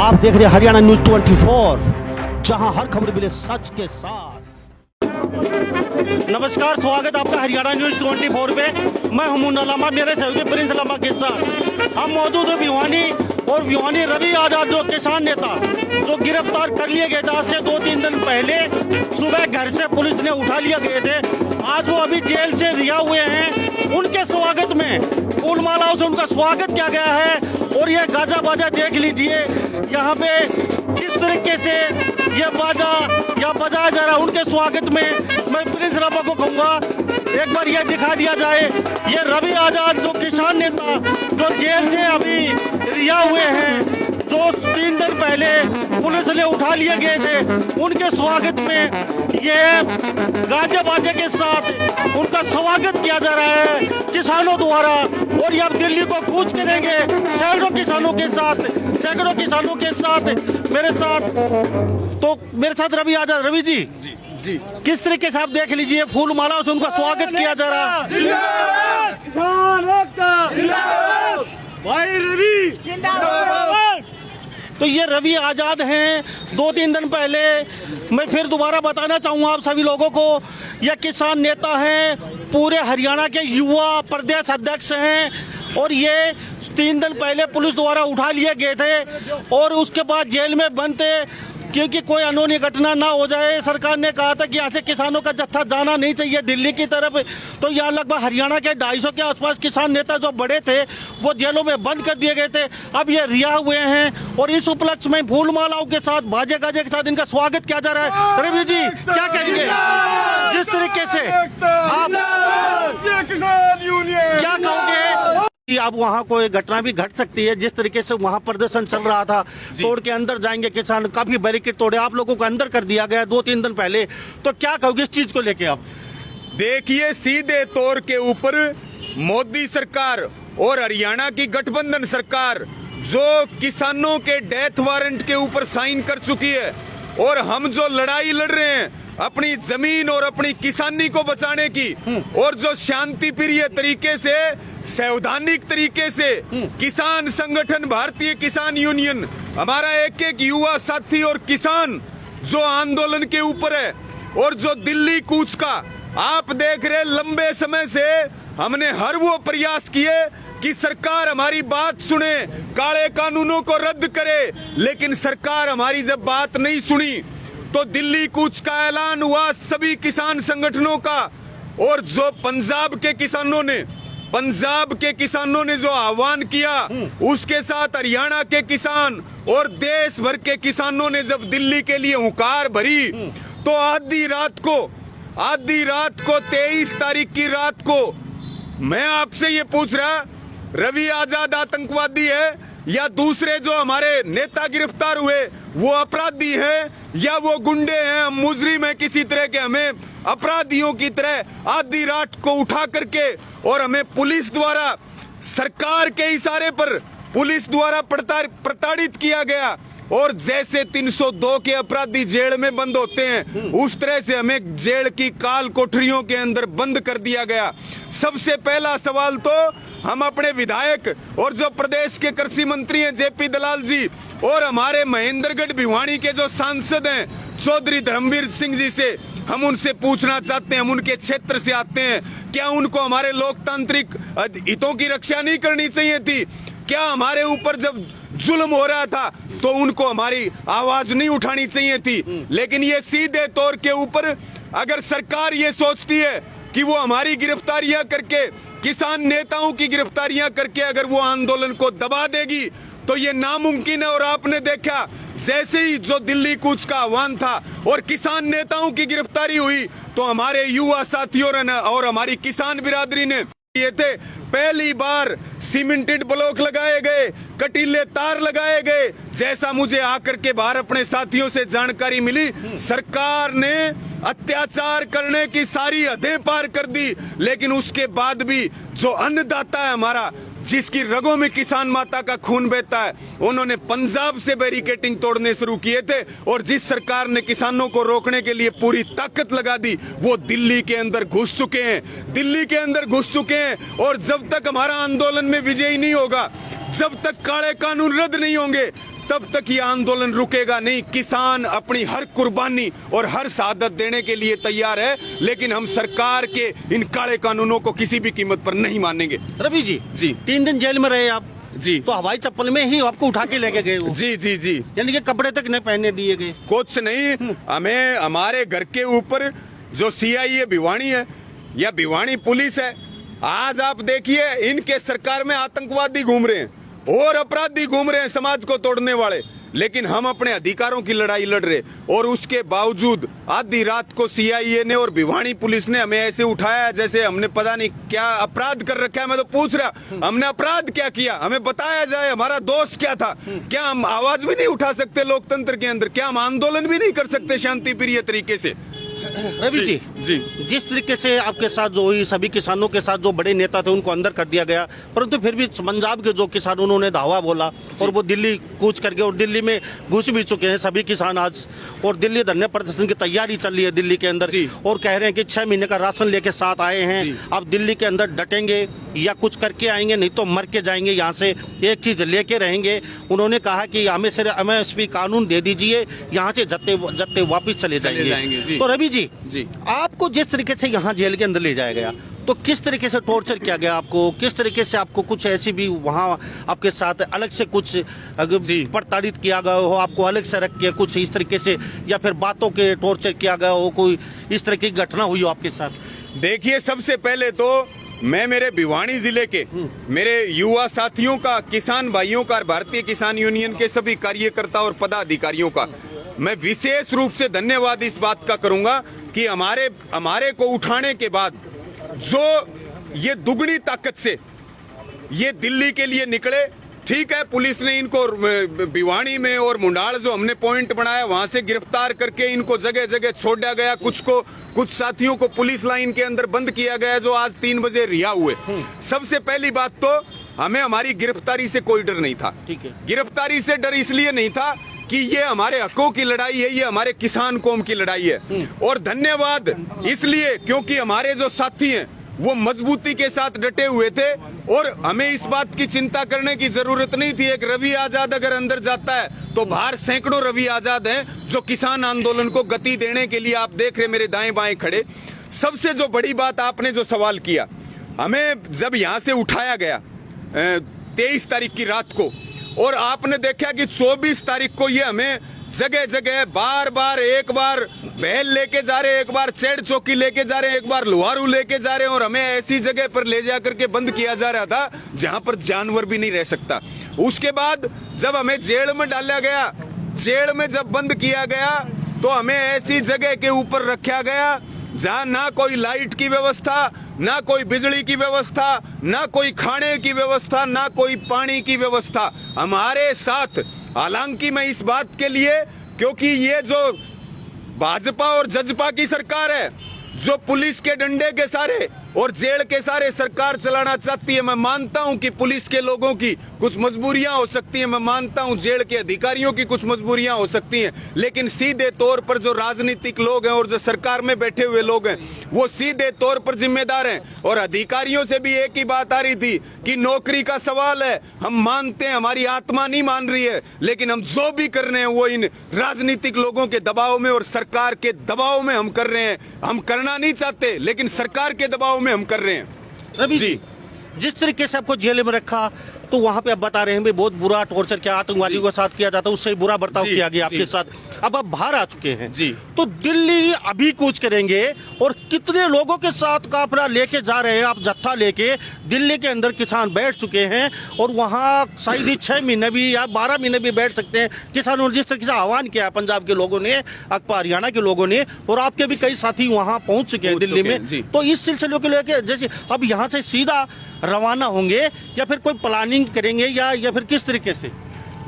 आप देख रहे हैं हरियाणा न्यूज 24, जहां हर खबर मिले सच के साथ। नमस्कार, स्वागत आपका हरियाणा न्यूज 24 पे। मैं हूं मुन्ना लामा, मेरे सहयोगी प्रिंस लामा के साथ हम मौजूद हैं भिवानी। और भिवानी रवि आजाद जो किसान नेता जो गिरफ्तार कर लिए गए थे आज से 2-3 दिन पहले, सुबह घर से पुलिस ने उठा लिए गए थे। आज वो अभी जेल से रिहा हुए हैं। उनके स्वागत में फूल मालाओं से उनका स्वागत किया गया है। और ये गाजा बाजा देख लीजिए, यहाँ पे किस तरीके से ये बाजा या बजाया जा रहा है उनके स्वागत में। मैं प्रिंस लामा को कहूँगा एक बार ये दिखा दिया जाए, ये रवि आजाद जो किसान नेता जो जेल से अभी रिहा हुए हैं, जो 3 दिन पहले पुलिस ने उठा लिए गए थे, उनके स्वागत में ये गाजे बाजे के साथ उनका स्वागत किया जा रहा है किसानों द्वारा। और ये अब दिल्ली को कूच करेंगे सैकड़ों किसानों के साथ। मेरे साथ रवि आजाद। रवि जी, किस तरीके से आप देख लीजिए, फूल मालाओं से उनका स्वागत किया जा रहा है। भाई रवि जिंदाबाद। तो ये रवि आजाद हैं। 2-3 दिन पहले, मैं फिर दोबारा बताना चाहूंगा आप सभी लोगों को, यह किसान नेता हैं, पूरे हरियाणा के युवा प्रदेश अध्यक्ष हैं। और ये 3 दिन पहले पुलिस द्वारा उठा लिए गए थे और उसके बाद जेल में बंद थे, क्योंकि कोई अनहोनी घटना ना हो जाए। सरकार ने कहा था कि यहाँ से किसानों का जत्था जाना नहीं चाहिए दिल्ली की तरफ। तो यहाँ लगभग हरियाणा के 250 के आसपास किसान नेता जो बड़े थे वो जेलों में बंद कर दिए गए थे। अब ये रिहा हुए हैं और इस उपलक्ष्य में फूल मालाओं के साथ, बाजे गाजे के साथ इनका स्वागत किया जा रहा है। रवि जी, क्या कहेंगे जिस तरीके से आप क्या कहोगे? अब वहाँ कोई घटना भी घट सकती है, जिस तरीके से वहाँ प्रदर्शन चल रहा था, तोड़ के अंदर जाएंगे किसान, काफी बैरिकेड तोड़े, आप लोगों को अंदर कर दिया गया 2-3 दिन पहले। तो क्या कहोगे इस चीज को लेके आप? देखिए, सीधे तौर के ऊपर मोदी सरकार और हरियाणा की गठबंधन सरकार जो किसानों के डेथ वारंट के ऊपर साइन कर चुकी है, और हम जो लड़ाई लड़ रहे हैं अपनी जमीन और अपनी किसानी को बचाने की, और जो शांति प्रिय तरीके से, संवैधानिक तरीके से किसान संगठन भारतीय किसान यूनियन, हमारा एक युवा साथी और किसान जो आंदोलन के ऊपर है, और जो दिल्ली कूच का आप देख रहे, लंबे समय से हमने हर वो प्रयास किए कि सरकार हमारी बात सुने, काले कानूनों को रद्द करे, लेकिन सरकार हमारी जब बात नहीं सुनी तो दिल्ली कूच का ऐलान हुआ सभी किसान संगठनों का। और जो पंजाब के किसानों ने जो आह्वान किया, उसके साथ हरियाणा के किसान और देश भर के किसानों ने जब दिल्ली के लिए हुंकार भरी, तो आधी रात को 23 तारीख की रात को मैं आपसे ये पूछ रहा, रवि आजाद आतंकवादी है या दूसरे जो हमारे नेता गिरफ्तार हुए वो अपराधी हैं या वो गुंडे हैं, हम मुजरिम हैं किसी तरह के, हमें अपराधियों की तरह आधी रात को उठा करके और हमें पुलिस द्वारा, सरकार के इशारे पर पुलिस द्वारा प्रताड़ित किया गया। और जैसे 302 के अपराधी जेल में बंद होते हैं, उस तरह से हमें जेल की काल कोठरियों के अंदर बंद कर दिया गया। सबसे पहला सवाल तो हम अपने विधायक और जो प्रदेश के कृषि मंत्री हैं जेपी दलाल जी, और हमारे महेंद्रगढ़ भिवानी के जो सांसद हैं चौधरी धर्मवीर सिंह जी से हम उनसे पूछना चाहते हैं, हम उनके क्षेत्र से आते हैं, क्या उनको हमारे लोकतांत्रिक हितों की रक्षा नहीं करनी चाहिए थी? क्या हमारे ऊपर जब जुल्म हो रहा था तो उनको हमारी आवाज नहीं उठानी चाहिए थी? लेकिन ये सीधे तौर के ऊपर अगर सरकार ये सोचती है कि वो हमारी गिरफ्तारियां करके, किसान नेताओं की गिरफ्तारियां करके अगर वो आंदोलन को दबा देगी, तो ये नामुमकिन है। और आपने देखा, जैसे ही जो दिल्ली कूच का आह्वान था और किसान नेताओं की गिरफ्तारी हुई, तो हमारे युवा साथियों ने और हमारी किसान बिरादरी ने ये थे, पहली बार सीमेंटेड ब्लॉक लगाए गए, कटीले तार लगाए गए। जैसा मुझे आकर के बाहर अपने साथियों से जानकारी मिली, सरकार ने अत्याचार करने की सारी हदें पार कर दी। लेकिन उसके बाद भी जो अन्नदाता है हमारा, जिसकी रगों में किसान माता का खून बहता है, उन्होंने पंजाब से बैरिकेडिंग तोड़ने शुरू किए थे। और जिस सरकार ने किसानों को रोकने के लिए पूरी ताकत लगा दी, वो दिल्ली के अंदर घुस चुके हैं। और जब तक हमारा आंदोलन में विजयी नहीं होगा, जब तक काले कानून रद्द नहीं होंगे, तब तक ये आंदोलन रुकेगा नहीं। किसान अपनी हर कुर्बानी और हर शहादत देने के लिए तैयार है, लेकिन हम सरकार के इन काले कानूनों को किसी भी कीमत पर नहीं मानेंगे। रवि जी, 3 दिन जेल में रहे आप जी, तो हवाई चप्पल में ही आपको उठा के लेके गए वो। जी जी जी, यानी कि कपड़े तक नहीं पहनने दिए गए। कुछ नहीं, हमें हमारे घर के ऊपर जो सीआईए भिवानी है या भिवानी पुलिस है, आज आप देखिए इनके सरकार में आतंकवादी घूम रहे हैं और अपराधी घूम रहे हैं समाज को तोड़ने वाले, लेकिन हम अपने अधिकारों की लड़ाई लड़ रहे, और उसके बावजूद आधी रात को सीआईए ने और भिवानी पुलिस ने हमें ऐसे उठाया जैसे हमने पता नहीं क्या अपराध कर रखा है। मैं तो पूछ रहा, हमने अपराध क्या किया? हमें बताया जाए, हमारा दोष क्या था? क्या हम आवाज भी नहीं उठा सकते लोकतंत्र के अंदर? क्या हम आंदोलन भी नहीं कर सकते शांति प्रिय तरीके से? रवि जी, जिस तरीके से आपके साथ जो हुई, सभी किसानों के साथ जो बड़े नेता थे उनको अंदर कर दिया गया, परंतु फिर भी पंजाब के जो किसान उन्होंने धावा बोला और वो दिल्ली कूच करके और दिल्ली में घुस भी चुके हैं सभी किसान आज, और दिल्ली धरने प्रदर्शन की तैयारी चल रही है दिल्ली के अंदर, और कह रहे हैं कि 6 महीने का राशन लेके साथ आए हैं, अब दिल्ली के अंदर डटेंगे या कुछ करके आएंगे, नहीं तो मर के जाएंगे यहाँ से, एक चीज लेके रहेंगे। उन्होंने कहा कि हमें सिर्फ MSP कानून दे दीजिए, यहाँ से जत्ते वापिस चले जाएंगे। तो रवि जी, आपको जिस तरीके से यहाँ जेल के अंदर ले जाया गया, तो किस तरीके से टॉर्चर किया गया आपको? किस तरीके से आपको कुछ ऐसी भी वहाँ आपके साथ अलग से कुछ प्रताड़ित किया गया हो, आपको अलग से रख के कुछ इस तरीके से, या फिर बातों के टॉर्चर किया गया हो, कोई इस तरह की घटना हुई हो आपके साथ? देखिए, सबसे पहले तो मैं मेरे भिवानी जिले के मेरे युवा साथियों का, किसान भाइयों का, भारतीय किसान यूनियन के सभी कार्यकर्ता और पदाधिकारियों का मैं विशेष रूप से धन्यवाद इस बात का करूंगा कि हमारे को उठाने के बाद जो ये दुगनी ताकत से ये दिल्ली के लिए निकले। ठीक है, पुलिस ने इनको भिवानी में और मुंडाल जो हमने पॉइंट बनाया वहां से गिरफ्तार करके इनको जगह जगह छोड़ा गया, कुछ साथियों को पुलिस लाइन के अंदर बंद किया गया जो आज 3 बजे रिहा हुए। सबसे पहली बात तो हमें हमारी गिरफ्तारी से कोई डर नहीं था। ठीक है, गिरफ्तारी से डर इसलिए नहीं था कि ये हमारे हकों की लड़ाई है, ये हमारे किसान कौम की लड़ाई है। और धन्यवाद इसलिए क्योंकि हमारे जो साथी हैं वो मजबूती के साथ डटे हुए थे और हमें इस बात की चिंता करने की जरूरत नहीं थी। एक रवि आजाद अगर अंदर जाता है तो बाहर सैकड़ों रवि आजाद हैं जो किसान आंदोलन को गति देने के लिए, आप देख रहे मेरे दाएं बाएं खड़े। सबसे जो बड़ी बात आपने जो सवाल किया, हमें जब यहां से उठाया गया 23 तारीख की रात को, और आपने देखा कि 24 तारीख को ये हमें जगह जगह बार एक बार बहल लेके जा रहे, एक बार चेड़ चौकी लेके जा रहे, एक बार लोहारू लेके जा रहे, और हमें ऐसी जगह पर ले जा करके बंद किया जा रहा था जहां पर जानवर भी नहीं रह सकता। उसके बाद जब हमें जेल में डाला गया, जेल में जब बंद किया गया तो हमें ऐसी जगह के ऊपर रखा गया जहां ना कोई लाइट की व्यवस्था, ना कोई बिजली की व्यवस्था, ना कोई खाने की व्यवस्था, ना कोई पानी की व्यवस्था हमारे साथ। हालांकि मैं इस बात के लिए, क्योंकि ये जो भाजपा और जजपा की सरकार है, जो पुलिस के डंडे के सारे और जेल के सारे सरकार चलाना चाहती है, मैं मानता हूं कि पुलिस के लोगों की कुछ मजबूरियां हो सकती हैं, मैं मानता हूं जेल के अधिकारियों की कुछ मजबूरियां हो सकती हैं, लेकिन सीधे तौर पर जो राजनीतिक लोग हैं और जो सरकार में बैठे हुए लोग हैं वो सीधे तौर पर जिम्मेदार हैं। और अधिकारियों से भी एक ही बात आ रही थी कि नौकरी का सवाल है, हम मानते हैं, हमारी आत्मा नहीं मान रही है, लेकिन हम जो भी कर रहे हैं वो इन राजनीतिक लोगों के दबाव में और सरकार के दबाव में हम कर रहे हैं। हम करना नहीं चाहते, लेकिन सरकार के दबाव में हम कर रहे हैं। रवि जी, जिस तरीके से आपको जेल में रखा, तो वहां पे आप बता रहे हैं भी बहुत बुरा टॉर्चर किया, आतंकवादियों के साथ किया जाता, उससे बुरा बर्ताव किया गया आपके साथ। अब आप बाहर आ चुके हैं जी, तो दिल्ली अभी कूच करेंगे, और कितने लोगों के साथ काफिला लेके जा रहे हैं आप, जत्था लेके दिल्ली के अंदर किसान बैठ चुके हैं, और वहां शायद ही 6 महीने भी या 12 महीने भी बैठ सकते हैं किसानों ने, जिस तरीके से आह्वान किया है पंजाब के लोगों ने, अकबर हरियाणा के लोगों ने, और आपके भी कई साथी वहां पहुंच चुके हैं दिल्ली में। तो इस सिलसिले को लेकर जैसे अब यहाँ से सीधा रवाना होंगे या फिर कोई प्लानिंग करेंगे या फिर किस तरीके से?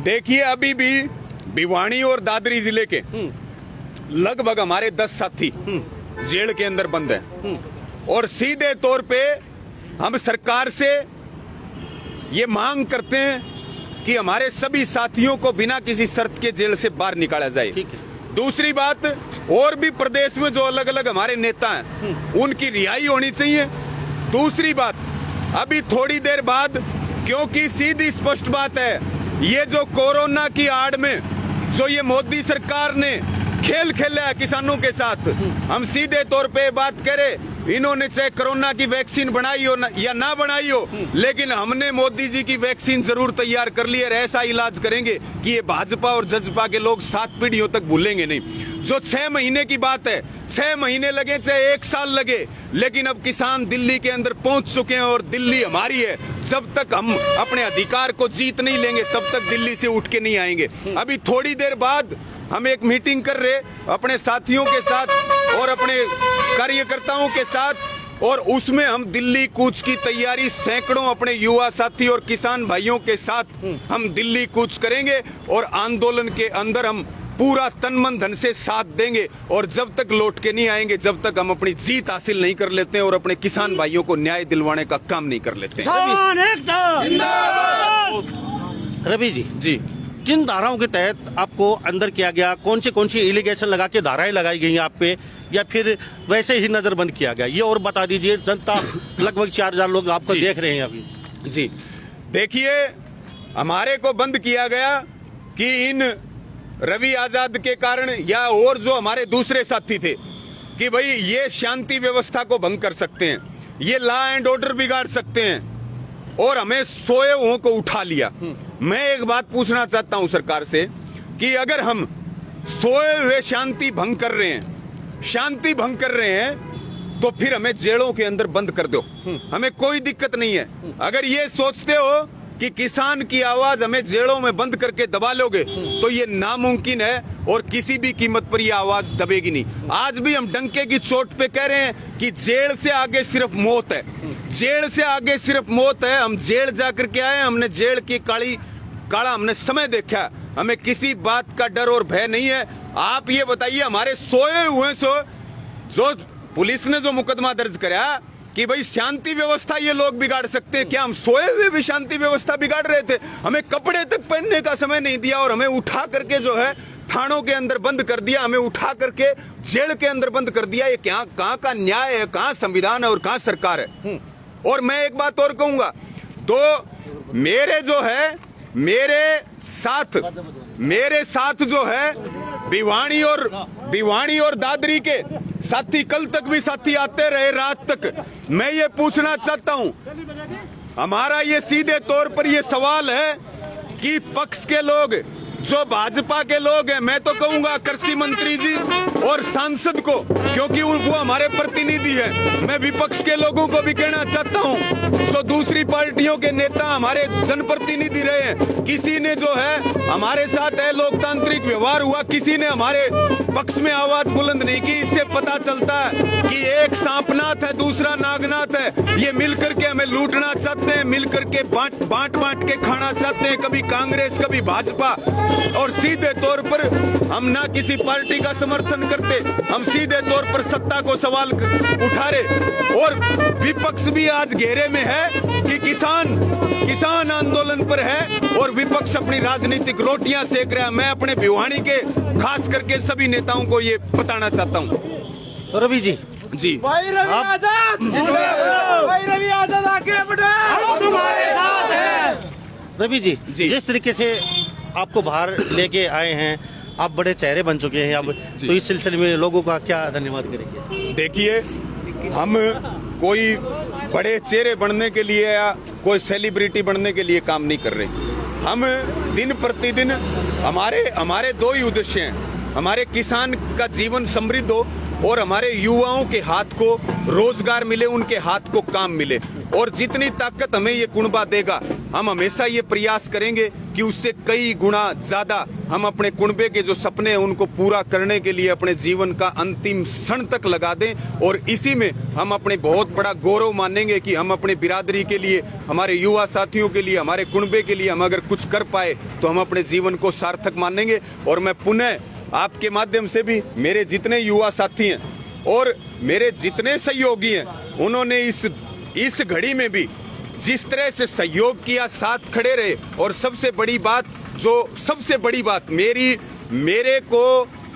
देखिए, अभी भी भिवानी और दादरी जिले के लगभग हमारे 10 साथी जेल के अंदर बंद हैं, और सीधे तौर पे हम सरकार से ये मांग करते हैं कि हमारे सभी साथियों को बिना किसी शर्त के जेल से बाहर निकाला जाए। दूसरी बात, और भी प्रदेश में जो अलग अलग हमारे नेता हैं उनकी रिहाई होनी चाहिए। दूसरी बात, अभी थोड़ी देर बाद, क्योंकि सीधी स्पष्ट बात है, ये जो कोरोना की आड़ में जो ये मोदी सरकार ने खेल खेला है किसानों के साथ, हम सीधे तौर पे बात करें, इन्होंने चाहे कोरोना की वैक्सीन बनाई हो या ना बनाई हो, लेकिन हमने मोदी जी की वैक्सीन जरूर तैयार कर ली है। ऐसा इलाज करेंगे कि ये भाजपा और जजपा के लोग 7 पीढ़ियों तक भूलेंगे नहीं। जो 6 महीने की बात है, 6 महीने लगे चाहे 1 साल लगे, लेकिन अब किसान दिल्ली के अंदर पहुंच चुके हैं और दिल्ली हमारी है। जब तक हम अपने अधिकार को जीत नहीं लेंगे तब तक दिल्ली से उठ के नहीं आएंगे। अभी थोड़ी देर बाद हम एक मीटिंग कर रहे अपने साथियों के साथ और अपने कार्यकर्ताओं के साथ, और उसमें हम दिल्ली कूच की तैयारी सैकड़ों अपने युवा साथी और किसान भाइयों के साथ हम दिल्ली कूच करेंगे और आंदोलन के अंदर हम पूरा तन मन धन से साथ देंगे। और जब तक लौट के नहीं आएंगे, जब तक हम अपनी जीत हासिल नहीं कर लेते हैं और अपने किसान भाइयों को न्याय दिलवाने का काम नहीं कर लेते रवि जी, किन धाराओं के तहत आपको अंदर किया गया? कौन सी एलिगेशन लगा के धाराएं लगाई गई आप पे, या फिर वैसे ही नजरबंद किया गया? ये और बता दीजिए, जनता लगभग 4000 लोग आपको देख रहे हैं अभी। जी देखिए, हमारे को बंद किया गया कि इन रवि आजाद के कारण या और जो हमारे दूसरे साथी थे कि भाई ये शांति व्यवस्था को भंग कर सकते हैं, ये लॉ एंड ऑर्डर बिगाड़ सकते हैं, और हमें सोए हुओं को उठा लिया। मैं एक बात पूछना चाहता हूं सरकार से कि अगर हम सोए हुए शांति भंग कर रहे हैं तो फिर हमें जेलों के अंदर बंद कर दो, हमें कोई दिक्कत नहीं है। अगर ये सोचते हो कि किसान की आवाज हमें जेलों में बंद करके दबा लोगे तो ये नामुमकिन है और किसी भी कीमत पर यह आवाज दबेगी नहीं। आज भी हम डंके की चोट पे कह रहे हैं कि जेल से आगे सिर्फ मौत है, जेल से आगे सिर्फ मौत है। हम जेल जाकर के आए, हमने जेल की काला हमने समय देखा, हमें किसी बात का डर और भय नहीं है। आप ये बताइए, हमारे सोए हुए से जो पुलिस ने जो मुकदमा दर्ज कराया कि भाई शांति व्यवस्था ये लोग बिगाड़ सकते हैं, क्या हम सोए हुए भी शांति व्यवस्था बिगाड़ रहे थे? हमें कपड़े तक पहनने का समय नहीं दिया और हमें उठा करके जो है थानों के अंदर बंद कर दिया, हमें उठा करके जेल के अंदर बंद कर दिया। ये क्या, कहां का न्याय है, कहां संविधान है और कहां सरकार है? और मैं एक बात और कहूंगा, तो मेरे साथ जो है भिवानी और दादरी के साथी, कल तक भी साथी आते रहे रात तक। मैं ये पूछना चाहता हूं, हमारा ये सीधे तौर पर ये सवाल है कि पक्ष के लोग जो भाजपा के लोग हैं, मैं तो कहूंगा कृषि मंत्री जी और सांसद को, क्योंकि वो हमारे प्रतिनिधि हैं। मैं विपक्ष के लोगों को भी कहना चाहता हूं, जो दूसरी पार्टियों के नेता हमारे जनप्रतिनिधि रहे हैं, किसी ने जो है हमारे साथ है लोकतांत्रिक व्यवहार हुआ, किसी ने हमारे पक्ष में आवाज बुलंद नहीं की। इससे पता चलता है कि एक सांपनाथ है, दूसरा नागनाथ है। ये मिलकर के हमें लूटना चाहते हैं, मिलकर के बांट के खाना चाहते हैं, कभी कांग्रेस कभी भाजपा। और सीधे तौर पर हम ना किसी पार्टी का समर्थन करते, हम सीधे तौर पर सत्ता को सवाल उठा रहे। और विपक्ष भी आज घेरे में है कि किसान आंदोलन पर है और विपक्ष अपनी राजनीतिक रोटियां सेक रहा है। मैं अपने भिवानी के खास करके सभी नेताओं को ये बताना चाहता हूं। रवि जी, भाई रवि आजाद आगे बढ़ो, तुम्हारे साथ है। रवि जी, जिस तरीके से आपको बाहर लेके आए हैं, आप बड़े चेहरे बन चुके हैं अब, तो इस सिलसिले में लोगों का क्या धन्यवाद करेंगे? देखिए, हम कोई बड़े चेहरे बनने के लिए या कोई सेलिब्रिटी बनने के लिए काम नहीं कर रहे। हम दिन प्रतिदिन हमारे 2 ही उद्देश्य हैं, हमारे किसान का जीवन समृद्ध हो और हमारे युवाओं के हाथ को रोजगार मिले, उनके हाथ को काम मिले। और जितनी ताकत हमें ये कुनबा देगा, हम हमेशा ये प्रयास करेंगे कि उससे कई गुना ज्यादा हम अपने कुनबे के जो सपने हैं उनको पूरा करने के लिए अपने जीवन का अंतिम क्षण तक लगा दें। और इसी में हम अपने बहुत बड़ा गौरव मानेंगे कि हम अपने बिरादरी के लिए, हमारे युवा साथियों के लिए, हमारे कुनबे के लिए हम अगर कुछ कर पाए तो हम अपने जीवन को सार्थक मानेंगे। और मैं पुनः आपके माध्यम से भी मेरे जितने युवा साथी हैं और मेरे जितने सहयोगी हैं, उन्होंने इस घड़ी में भी जिस तरह से सहयोग किया, साथ खड़े रहे। और सबसे बड़ी बात मेरे को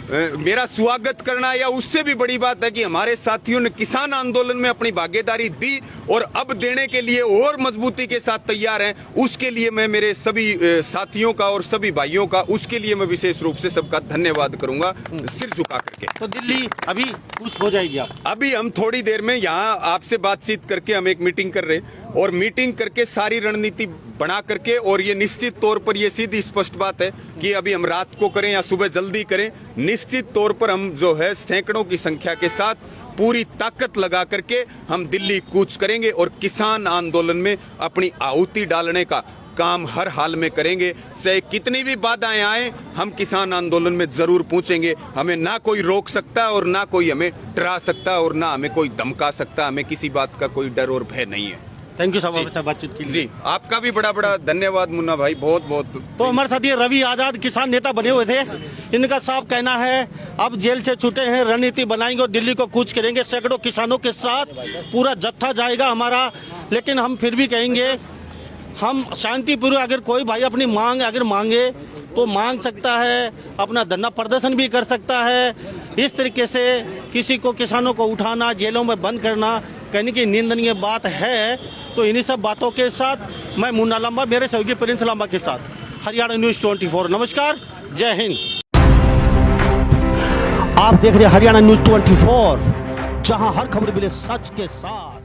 मेरा स्वागत करना, या उससे भी बड़ी बात है कि हमारे साथियों ने किसान आंदोलन में अपनी भागीदारी दी और अब देने के लिए और मजबूती के साथ तैयार हैं। उसके लिए मैं मेरे सभी साथियों का और सभी भाइयों का, उसके लिए मैं विशेष रूप से सबका धन्यवाद करूंगा सिर झुका करके। तो दिल्ली अभी कुछ हो जाएगी आप? अभी हम थोड़ी देर में यहाँ आपसे बातचीत करके हम एक मीटिंग कर रहे हैं और मीटिंग करके सारी रणनीति बना करके, और ये निश्चित तौर पर ये सीधी स्पष्ट बात है कि अभी हम रात को करें या सुबह जल्दी करें, निश्चित तौर पर हम जो है सैकड़ों की संख्या के साथ पूरी ताकत लगा करके हम दिल्ली कूच करेंगे और किसान आंदोलन में अपनी आहुति डालने का काम हर हाल में करेंगे। चाहे कितनी भी बाधाएं आए, हम किसान आंदोलन में जरूर पहुंचेंगे। हमें ना कोई रोक सकता और ना कोई हमें डरा सकता और ना हमें कोई धमका सकता। हमें किसी बात का कोई डर और भय नहीं है। थैंक यू सब बातचीत के लिए। जी, आपका भी बड़ा बड़ा धन्यवाद मुन्ना भाई, बहुत बहुत। तो हमारे साथ ये रवि आजाद किसान नेता बने हुए थे। इनका साफ कहना है अब जेल से छूटे हैं, रणनीति बनाएंगे और दिल्ली को कूच करेंगे। सैकड़ों किसानों के साथ पूरा जत्था जाएगा हमारा, लेकिन हम फिर भी कहेंगे हम शांतिपूर्वक, अगर कोई भाई अपनी मांग अगर मांगे तो मांग सकता है, अपना धरना प्रदर्शन भी कर सकता है। इस तरीके से किसी को, किसानों को उठाना, जेलों में बंद करना कहने की निंदनीय बात है। तो इन्हीं सब बातों के साथ मैं मुन्ना लांबा, मेरे सहयोगी प्रिंस लांबा के साथ हरियाणा न्यूज 24। नमस्कार, जय हिंद। आप देख रहे हैं हरियाणा न्यूज 24, जहां हर खबर मिले सच के साथ।